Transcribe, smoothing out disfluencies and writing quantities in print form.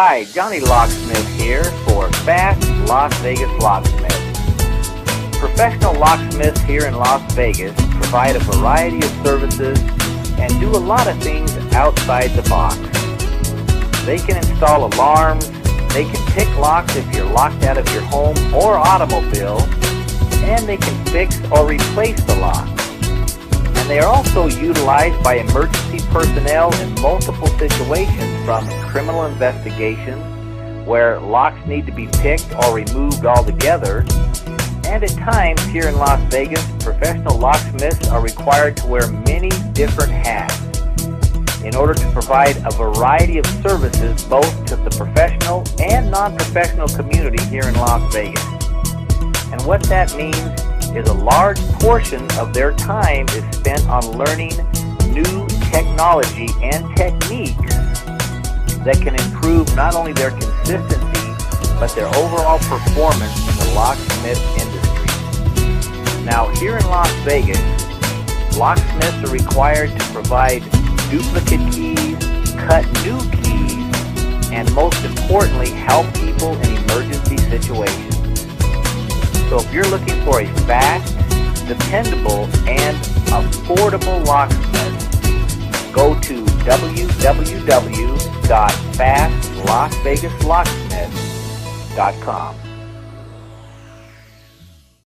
Hi, Johnny Locksmith here for Fast Las Vegas Locksmith. Professional locksmiths here in Las Vegas provide a variety of services and do a lot of things outside the box. They can install alarms, they can pick locks if you're locked out of your home or automobile, and they can fix or replace the lock. And they are also utilized by emergency personnel in multiple situations, from criminal investigations, where locks need to be picked or removed altogether, and at times here in Las Vegas, professional locksmiths are required to wear many different hats in order to provide a variety of services both to the professional and non-professional community here in Las Vegas. And what that means is a large portion of their time is spent on learning new technology and techniques that can improve not only their consistency, but their overall performance in the locksmith industry. Now, here in Las Vegas, locksmiths are required to provide duplicate keys, cut new keys, and most importantly, help people in emergency situations. So if you're looking for a fast, dependable, and affordable locksmith, go to www.fastlasvegaslocksmith.com.